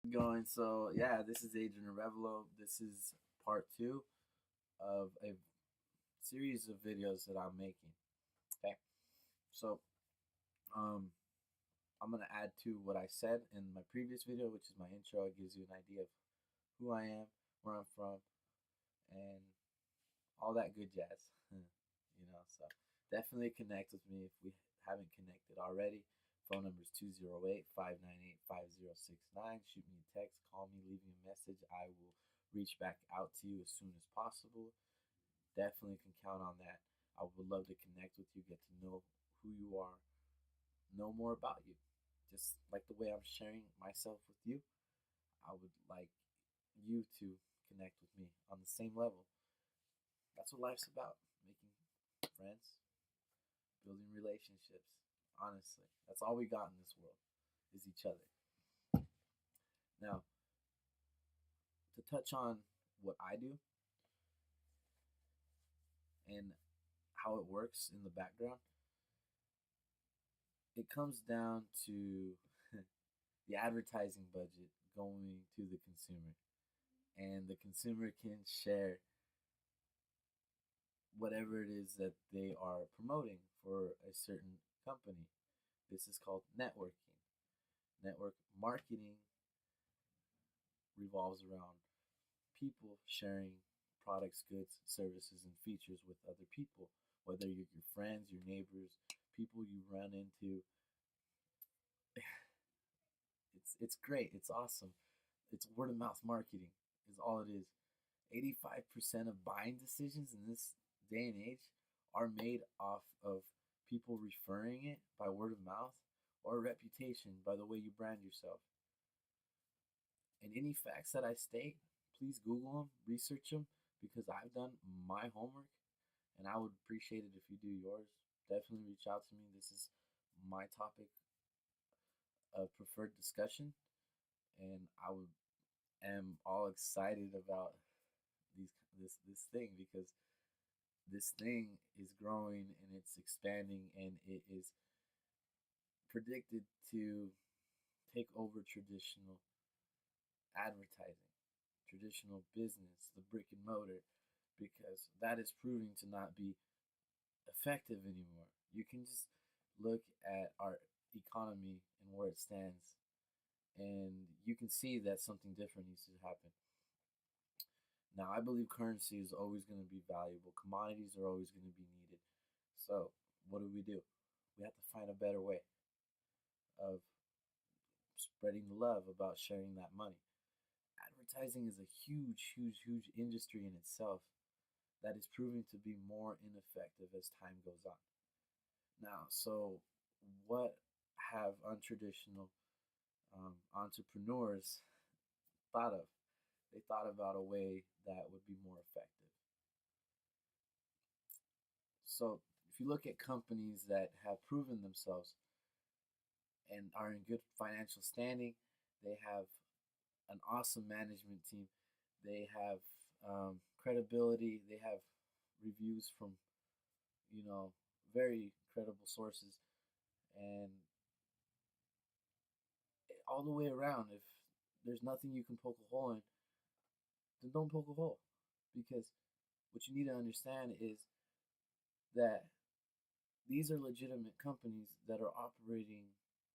Going. So yeah, this is Adrian Revelo. This is part two of a series of videos that I'm making. Okay, so um, I'm gonna add to what I said in my previous video, which is my intro. It gives you an idea of who I am, where I'm from, and all that good jazz. So definitely connect with me if we haven't connected already. Phone number is 208-598-5069. Shoot me a text, call me, leave me a message. I will reach back out to you as soon as possible. Definitely can count on that. I would love to connect with you, get to know who you are, know more about you. Just like the way I'm sharing myself with you, I would like you to connect with me on the same level. That's what life's about, making friends, building relationships. Honestly, that's all we got in this world is each other. Now, to touch on what I do and how it works in the background, it comes down to the advertising budget going to the consumer. And the consumer can share whatever it is that they are promoting for a certain company. This is called networking. Network marketing revolves around people sharing products, goods, services, and features with other people, whether you're your friends, your neighbors, people you run into. It's great. It's awesome. It's word of mouth marketing is all it is. 85% of buying decisions in this day and age are made off of people referring it by word of mouth or reputation by the way you brand yourself. And any facts that I state, please Google them, research them, because I've done my homework and I would appreciate it if you do yours. Definitely reach out to me. This is my topic of preferred discussion, and am all excited about this thing because this thing is growing and it's expanding and it is predicted to take over traditional advertising, traditional business, the brick and mortar, because that is proving to not be effective anymore. You can just look at our economy and where it stands, and you can see that something different needs to happen. Now, I believe currency is always going to be valuable, commodities are always going to be needed. So, what do? We have to find a better way of spreading the love about sharing that money. Advertising is a huge, huge, huge industry in itself that is proving to be more ineffective as time goes on. Now, so what have untraditional entrepreneurs thought of? They thought about a way that would be more effective. So, if you look at companies that have proven themselves and are in good financial standing, they have an awesome management team, they have credibility, they have reviews from, you know, very credible sources, and all the way around, if there's nothing you can poke a hole in, then don't poke a hole. Because what you need to understand is that these are legitimate companies that are operating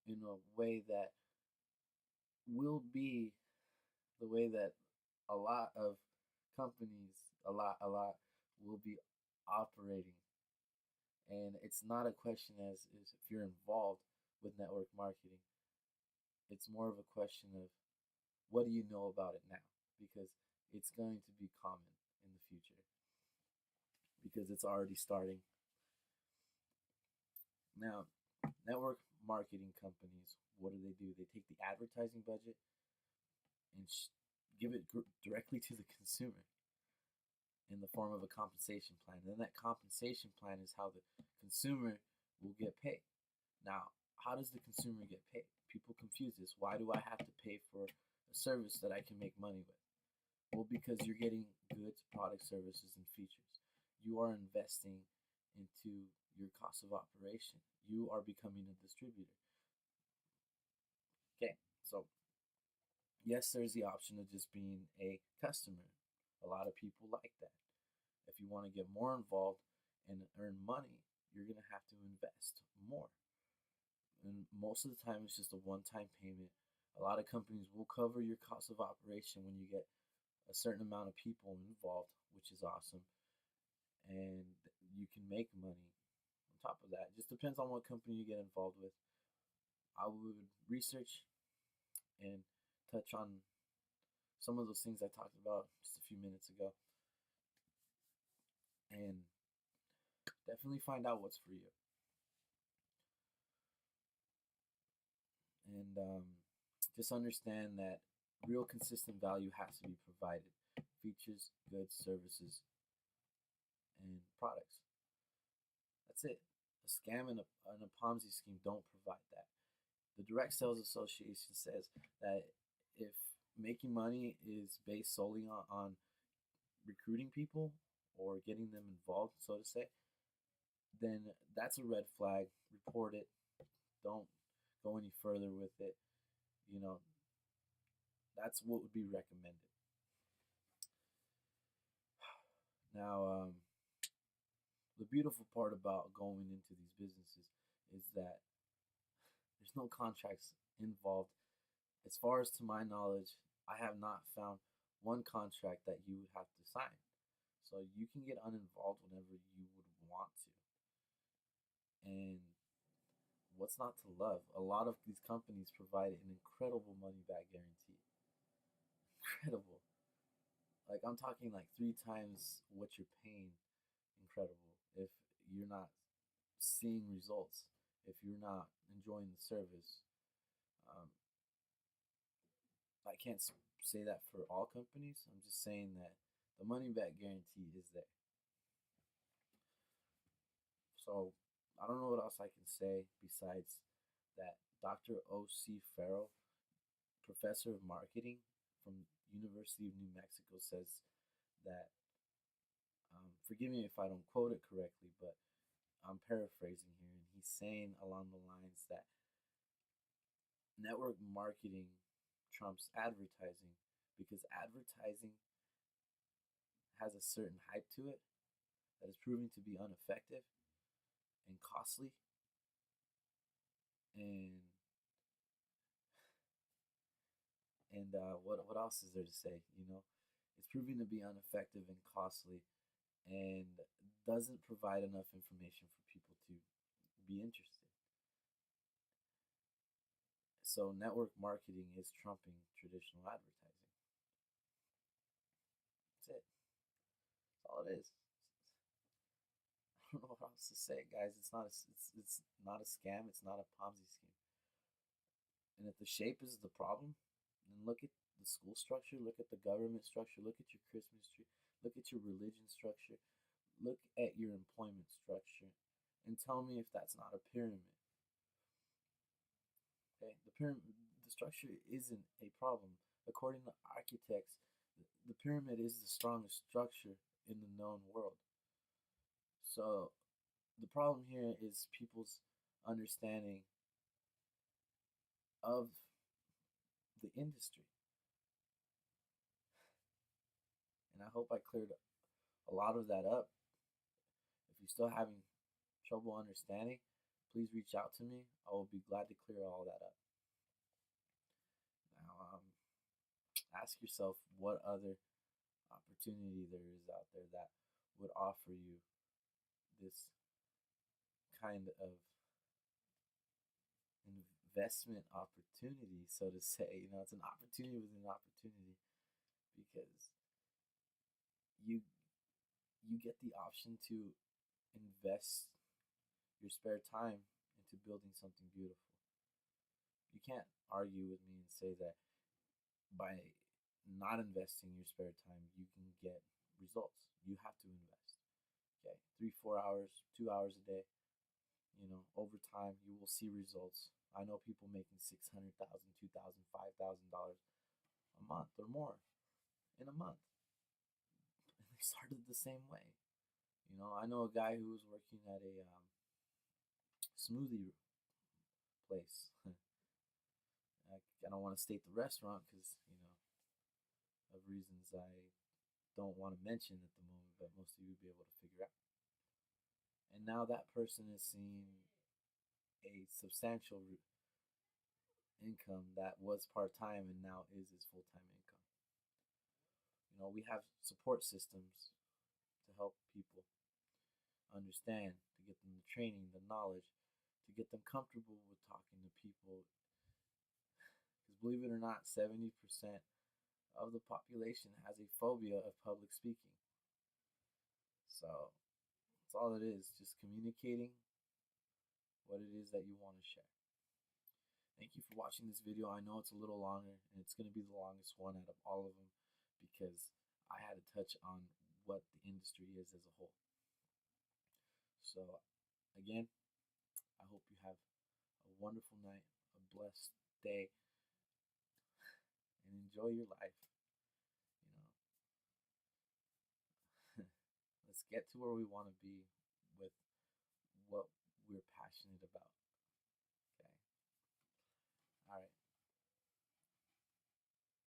in a way that will be the way that a lot of companies, a lot will be operating. And it's not a question as is if you're involved with network marketing. It's more of a question of what do you know about it now? Because it's going to be common in the future because it's already starting. Now, network marketing companies, what do? They take the advertising budget and give it directly to the consumer in the form of a compensation plan. And then that compensation plan is how the consumer will get paid. Now, how does the consumer get paid? People confuse this. Why do I have to pay for a service that I can make money with? Well, because you're getting goods, products, services, and features. You are investing into your cost of operation. You are becoming a distributor. Okay, so Yes, there's the option of just being a customer. A lot of people like that. If you want to get more involved and earn money, you're going to have to invest more. And most of the time, it's just a one time payment. A lot of companies will cover your cost of operation when you get a certain amount of people involved, which is awesome. And you can make money on top of that. It just depends on what company you get involved with. I would research and touch on some of those things I talked about just a few minutes ago, and definitely find out what's for you. And just understand that real consistent value has to be provided: features, goods, services, and products. That's it. A scam and a Ponzi scheme don't provide that. The Direct Sales Association says that if making money is based solely on recruiting people or getting them involved, so to say, then that's a red flag. Report it. Don't go any further with it. You know, that's what would be recommended. Now, the beautiful part about going into these businesses is that there's no contracts involved. As far as to my knowledge, I have not found one contract that you would have to sign. So you can get uninvolved whenever you would want to. And what's not to love? A lot of these companies provide an incredible money back guarantee. Incredible. Like I'm talking like three times what you're paying. Incredible. If you're not seeing results, if you're not enjoying the service, um, I can't say that for all companies. I'm just saying that the money back guarantee is there. So I don't know what else I can say besides that Dr. O.C. Farrell, professor of marketing from University of New Mexico, says that, forgive me if I don't quote it correctly, but I'm paraphrasing here, and he's saying along the lines that network marketing trumps advertising because advertising has a certain hype to it that is proving to be ineffective and costly. And what else is there to say? It's proving to be ineffective and costly, and doesn't provide enough information for people to be interested. So network marketing is trumping traditional advertising. That's it. That's all it is. I don't know what else to say, guys. It's not a scam. It's not a Ponzi scheme. And if the shape is the problem, then look at the school structure. Look at the government structure. Look at your Christmas tree. Look at your religion structure. Look at your employment structure, and tell me if that's not a pyramid. Okay, the structure isn't a problem. According to architects, the pyramid is the strongest structure in the known world. So the problem here is people's understanding of the industry. And I hope I cleared a lot of that up. If you're still having trouble understanding, please reach out to me. I will be glad to clear all that up. Now, ask yourself what other opportunity there is out there that would offer you this kind of investment opportunity, so to say. It's an opportunity within an opportunity because you you get the option to invest your spare time into building something beautiful. You can't argue with me and say that by not investing your spare time, you can get results. You have to invest. Okay, 3, 4 hours, 2 hours a day. Over time, you will see results. I know people making $600,000, $2,000, $5,000 a month or more in a month, and they started the same way. I know a guy who was working at a smoothie place. I don't want to state the restaurant because of reasons I don't want to mention at the moment, but most of you will be able to figure out. And now that person is seeing a substantial income that was part time and now is his full time income. We have support systems to help people understand, to get them the training, the knowledge, to get them comfortable with talking to people. Because believe it or not, 70% of the population has a phobia of public speaking. So that's all it is, just communicating what it is that you want to share. Thank you for watching this video. I know it's a little longer, and it's going to be the longest one out of all of them because I had to touch on what the industry is as a whole. So, again, I hope you have a wonderful night, a blessed day, and enjoy your life. Let's get to where we want to be with what we're passionate about.